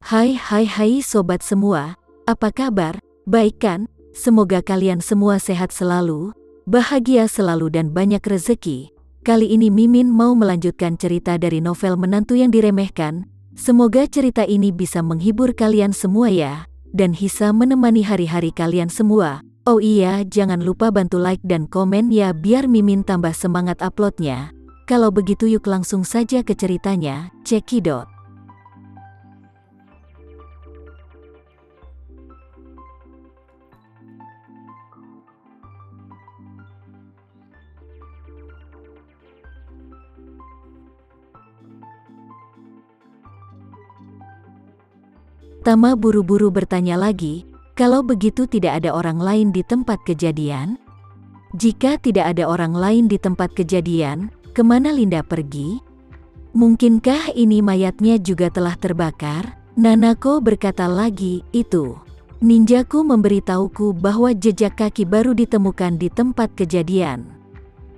Hai sobat semua, apa kabar? Baik kan? Semoga kalian semua sehat selalu, bahagia selalu dan banyak rezeki. Kali ini Mimin mau melanjutkan cerita dari novel Menantu yang Diremehkan. Semoga cerita ini bisa menghibur kalian semua ya, dan bisa menemani hari-hari kalian semua. Oh iya, jangan lupa bantu like dan komen ya biar Mimin tambah semangat uploadnya. Kalau begitu yuk langsung saja ke ceritanya, cekidot. Tama buru-buru bertanya lagi, kalau begitu tidak ada orang lain di tempat kejadian? Jika tidak ada orang lain di tempat kejadian, kemana Linda pergi? Mungkinkah ini mayatnya juga telah terbakar? Nanako berkata lagi, itu. Ninjaku memberitahuku bahwa jejak kaki baru ditemukan di tempat kejadian.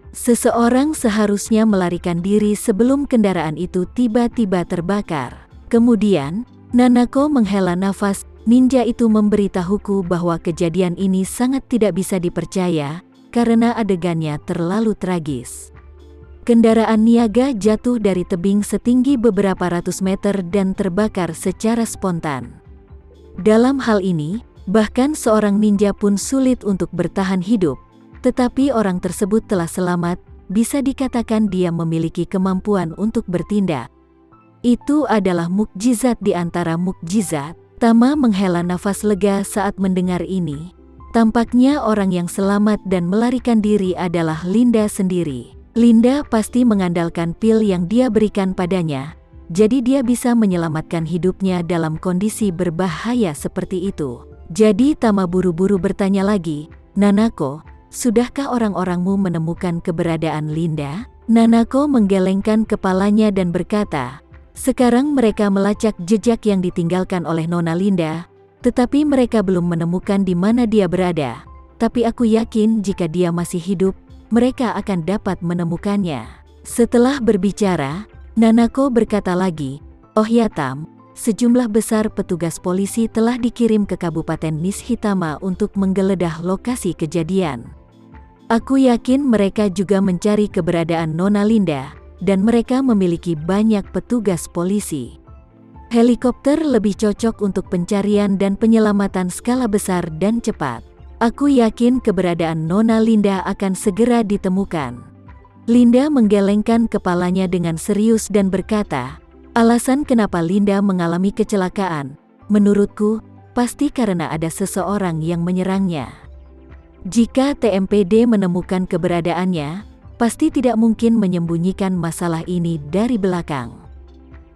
Seseorang seharusnya melarikan diri sebelum kendaraan itu tiba-tiba terbakar. Kemudian, Nanako menghela nafas. Ninja itu memberitahuku bahwa kejadian ini sangat tidak bisa dipercaya karena adegannya terlalu tragis. Kendaraan niaga jatuh dari tebing setinggi beberapa ratus meter dan terbakar secara spontan. Dalam hal ini, bahkan seorang ninja pun sulit untuk bertahan hidup, tetapi orang tersebut telah selamat, bisa dikatakan dia memiliki kemampuan untuk bertindak. Itu adalah mukjizat di antara mukjizat. Tama menghela nafas lega saat mendengar ini. Tampaknya orang yang selamat dan melarikan diri adalah Linda sendiri. Linda pasti mengandalkan pil yang dia berikan padanya, jadi dia bisa menyelamatkan hidupnya dalam kondisi berbahaya seperti itu. Jadi Tama buru-buru bertanya lagi, Nanako, sudahkah orang-orangmu menemukan keberadaan Linda? Nanako menggelengkan kepalanya dan berkata, sekarang mereka melacak jejak yang ditinggalkan oleh Nona Linda, tetapi mereka belum menemukan di mana dia berada. Tapi aku yakin jika dia masih hidup, mereka akan dapat menemukannya. Setelah berbicara, Nanako berkata lagi, oh ya Tam, sejumlah besar petugas polisi telah dikirim ke Kabupaten Nishitama untuk menggeledah lokasi kejadian. Aku yakin mereka juga mencari keberadaan Nona Linda, dan mereka memiliki banyak petugas polisi. Helikopter lebih cocok untuk pencarian dan penyelamatan skala besar dan cepat. Aku yakin keberadaan Nona Linda akan segera ditemukan. Linda menggelengkan kepalanya dengan serius dan berkata, alasan kenapa Linda mengalami kecelakaan, menurutku, pasti karena ada seseorang yang menyerangnya. Jika TMPD menemukan keberadaannya, pasti tidak mungkin menyembunyikan masalah ini dari belakang.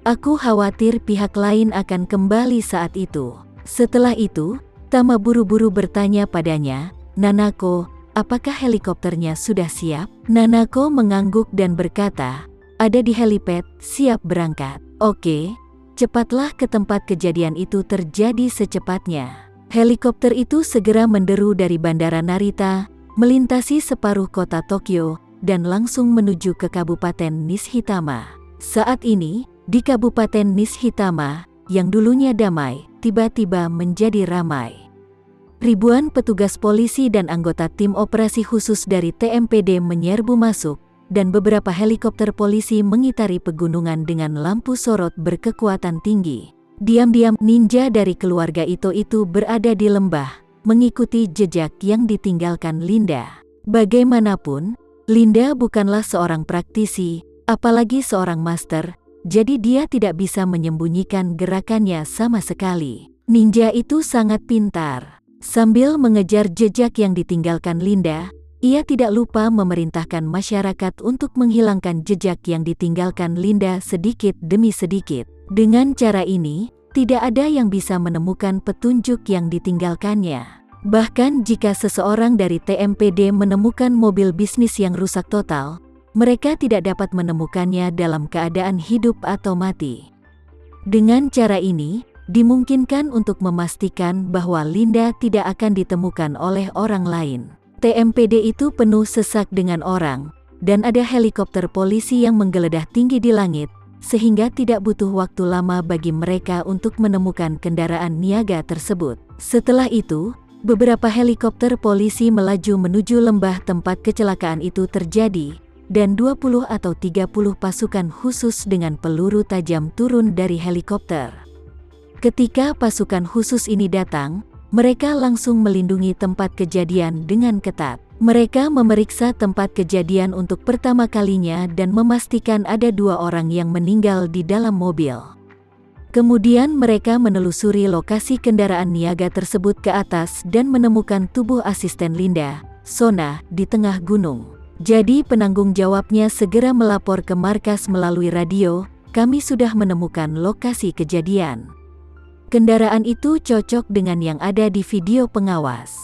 Aku khawatir pihak lain akan kembali saat itu. Setelah itu, Tama buru-buru bertanya padanya, Nanako, apakah helikopternya sudah siap? Nanako mengangguk dan berkata, ada di helipad, siap berangkat. Oke, cepatlah ke tempat kejadian itu terjadi secepatnya. Helikopter itu segera menderu dari Bandara Narita, melintasi separuh kota Tokyo, dan langsung menuju ke Kabupaten Nishitama. Saat ini, di Kabupaten Nishitama, yang dulunya damai, tiba-tiba menjadi ramai. Ribuan petugas polisi dan anggota tim operasi khusus dari TMPD menyerbu masuk, dan beberapa helikopter polisi mengitari pegunungan dengan lampu sorot berkekuatan tinggi. Diam-diam, ninja dari keluarga Ito itu berada di lembah, mengikuti jejak yang ditinggalkan Linda. Bagaimanapun, Linda bukanlah seorang praktisi, apalagi seorang master, jadi dia tidak bisa menyembunyikan gerakannya sama sekali. Ninja itu sangat pintar. Sambil mengejar jejak yang ditinggalkan Linda, ia tidak lupa memerintahkan masyarakat untuk menghilangkan jejak yang ditinggalkan Linda sedikit demi sedikit. Dengan cara ini, tidak ada yang bisa menemukan petunjuk yang ditinggalkannya. Bahkan jika seseorang dari TMPD menemukan mobil bisnis yang rusak total, mereka tidak dapat menemukannya dalam keadaan hidup atau mati. Dengan cara ini, dimungkinkan untuk memastikan bahwa Linda tidak akan ditemukan oleh orang lain. TMPD itu penuh sesak dengan orang, dan ada helikopter polisi yang menggeledah tinggi di langit, sehingga tidak butuh waktu lama bagi mereka untuk menemukan kendaraan niaga tersebut. Setelah itu, beberapa helikopter polisi melaju menuju lembah tempat kecelakaan itu terjadi, dan 20 atau 30 pasukan khusus dengan peluru tajam turun dari helikopter. Ketika pasukan khusus ini datang, mereka langsung melindungi tempat kejadian dengan ketat. Mereka memeriksa tempat kejadian untuk pertama kalinya dan memastikan ada 2 orang yang meninggal di dalam mobil. Kemudian mereka menelusuri lokasi kendaraan niaga tersebut ke atas dan menemukan tubuh asisten Linda, Sona, di tengah gunung. Jadi penanggung jawabnya segera melapor ke markas melalui radio, "Kami sudah menemukan lokasi kejadian." Kendaraan itu cocok dengan yang ada di video pengawas.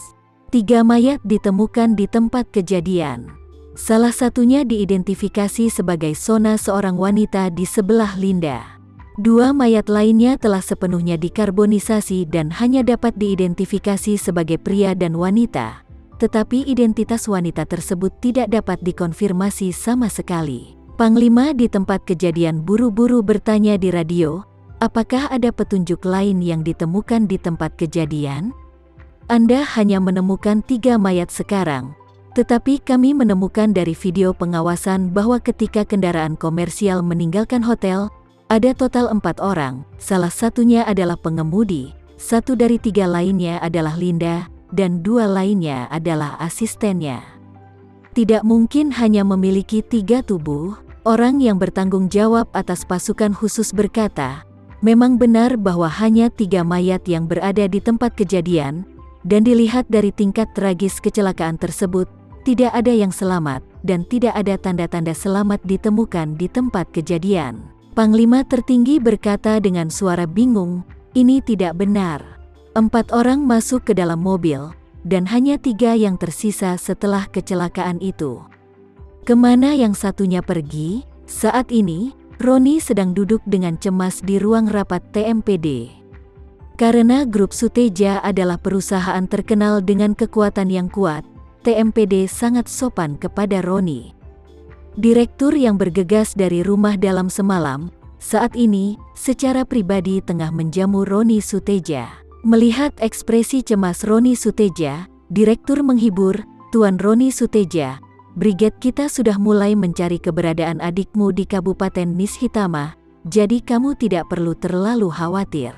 3 mayat ditemukan di tempat kejadian. Salah satunya diidentifikasi sebagai Sona, seorang wanita di sebelah Linda. 2 mayat lainnya telah sepenuhnya dikarbonisasi dan hanya dapat diidentifikasi sebagai pria dan wanita, tetapi identitas wanita tersebut tidak dapat dikonfirmasi sama sekali. Panglima di tempat kejadian buru-buru bertanya di radio, "Apakah ada petunjuk lain yang ditemukan di tempat kejadian? Anda hanya menemukan 3 mayat sekarang, tetapi kami menemukan dari video pengawasan bahwa ketika kendaraan komersial meninggalkan hotel, ada total 4 orang, salah satunya adalah pengemudi, 1 dari 3 lainnya adalah Linda, dan 2 lainnya adalah asistennya. Tidak mungkin hanya memiliki 3 tubuh." Orang yang bertanggung jawab atas pasukan khusus berkata, "Memang benar bahwa hanya 3 mayat yang berada di tempat kejadian, dan dilihat dari tingkat tragis kecelakaan tersebut, tidak ada yang selamat, dan tidak ada tanda-tanda selamat ditemukan di tempat kejadian." Panglima tertinggi berkata dengan suara bingung, "Ini tidak benar. 4 orang masuk ke dalam mobil, dan hanya 3 yang tersisa setelah kecelakaan itu. Kemana yang satunya pergi?" Saat ini, Roni sedang duduk dengan cemas di ruang rapat TMPD. Karena Grup Suteja adalah perusahaan terkenal dengan kekuatan yang kuat, TMPD sangat sopan kepada Roni. Direktur yang bergegas dari rumah dalam semalam, saat ini, secara pribadi tengah menjamu Roni Suteja. Melihat ekspresi cemas Roni Suteja, Direktur menghibur, "Tuan Roni Suteja, brigade kita sudah mulai mencari keberadaan adikmu di Kabupaten Nishitama, jadi kamu tidak perlu terlalu khawatir.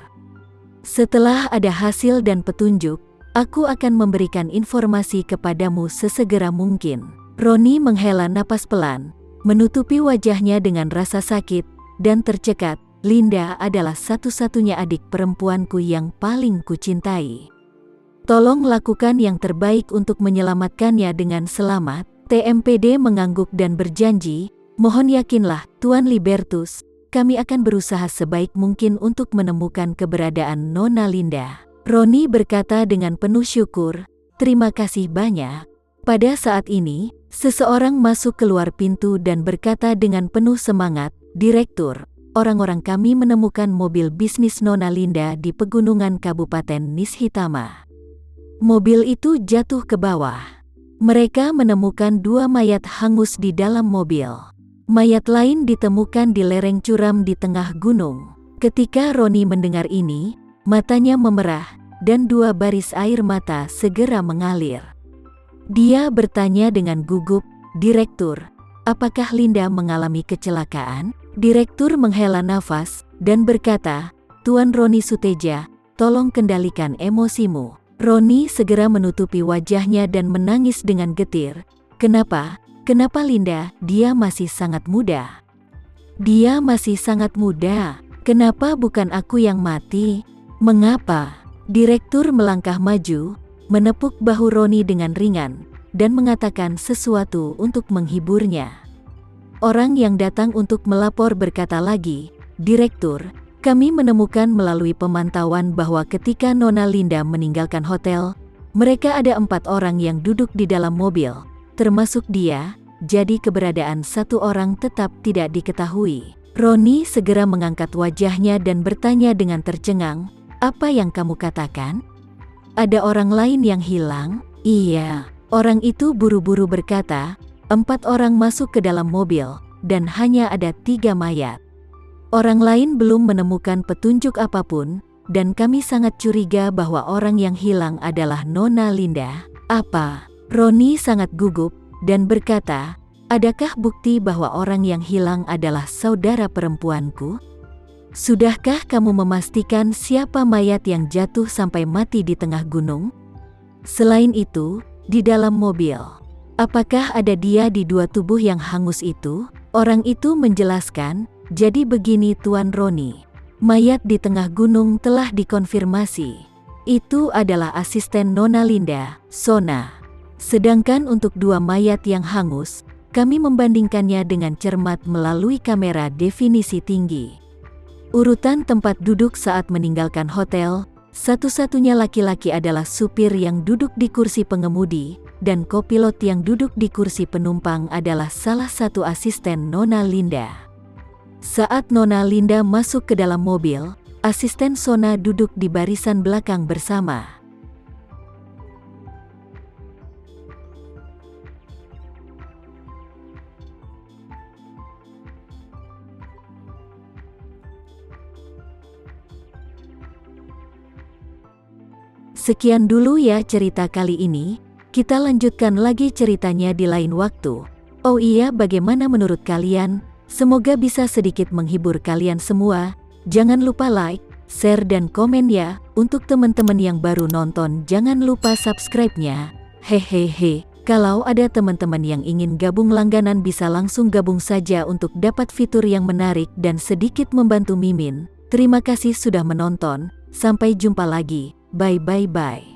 Setelah ada hasil dan petunjuk, aku akan memberikan informasi kepadamu sesegera mungkin." Roni menghela napas pelan, menutupi wajahnya dengan rasa sakit, dan tercekat. "Linda adalah satu-satunya adik perempuanku yang paling kucintai. Tolong lakukan yang terbaik untuk menyelamatkannya dengan selamat." TMPD mengangguk dan berjanji, "Mohon yakinlah, Tuan Libertus, kami akan berusaha sebaik mungkin untuk menemukan keberadaan Nona Linda." Roni berkata dengan penuh syukur, "Terima kasih banyak." Pada saat ini, seseorang masuk keluar pintu dan berkata dengan penuh semangat, "Direktur, orang-orang kami menemukan mobil bisnis Nona Linda di pegunungan Kabupaten Nishitama." Mobil itu jatuh ke bawah. Mereka menemukan 2 mayat hangus di dalam mobil. Mayat lain ditemukan di lereng curam di tengah gunung. Ketika Roni mendengar ini, matanya memerah, dan 2 baris air mata segera mengalir. Dia bertanya dengan gugup, "Direktur, apakah Linda mengalami kecelakaan?" Direktur menghela nafas, dan berkata, "Tuan Roni Suteja, tolong kendalikan emosimu." Roni segera menutupi wajahnya dan menangis dengan getir. "Kenapa? Kenapa Linda? Dia masih sangat muda. Dia masih sangat muda. Kenapa bukan aku yang mati? Mengapa?" Direktur melangkah maju, menepuk bahu Roni dengan ringan, dan mengatakan sesuatu untuk menghiburnya. Orang yang datang untuk melapor berkata lagi, "Direktur, kami menemukan melalui pemantauan bahwa ketika Nona Linda meninggalkan hotel, mereka ada 4 orang yang duduk di dalam mobil, termasuk dia, jadi keberadaan 1 orang tetap tidak diketahui." Roni segera mengangkat wajahnya dan bertanya dengan tercengang, "Apa yang kamu katakan? Ada orang lain yang hilang?" "Iya." Orang itu buru-buru berkata, 4 orang masuk ke dalam mobil, dan hanya ada 3 mayat. Orang lain belum menemukan petunjuk apapun, dan kami sangat curiga bahwa orang yang hilang adalah Nona Linda. Apa? Roni sangat gugup dan berkata, adakah bukti bahwa orang yang hilang adalah saudara perempuanku? Sudahkah kamu memastikan siapa mayat yang jatuh sampai mati di tengah gunung? Selain itu, di dalam mobil, apakah ada dia di dua tubuh yang hangus itu? Orang itu menjelaskan, jadi begini Tuan Roni. Mayat di tengah gunung telah dikonfirmasi. Itu adalah asisten Nona Linda, Sona. Sedangkan untuk dua mayat yang hangus, kami membandingkannya dengan cermat melalui kamera definisi tinggi. Urutan tempat duduk saat meninggalkan hotel, satu-satunya laki-laki adalah supir yang duduk di kursi pengemudi, dan kopilot yang duduk di kursi penumpang adalah salah satu asisten Nona Linda. Saat Nona Linda masuk ke dalam mobil, asisten Sona duduk di barisan belakang bersama. Sekian dulu ya cerita kali ini, kita lanjutkan lagi ceritanya di lain waktu. Oh iya, bagaimana menurut kalian? Semoga bisa sedikit menghibur kalian semua. Jangan lupa like, share dan komen ya. Untuk teman-teman yang baru nonton, jangan lupa subscribe-nya. Hehehe. Kalau ada teman-teman yang ingin gabung langganan bisa langsung gabung saja untuk dapat fitur yang menarik dan sedikit membantu Mimin. Terima kasih sudah menonton. Sampai jumpa lagi. Bye bye bye.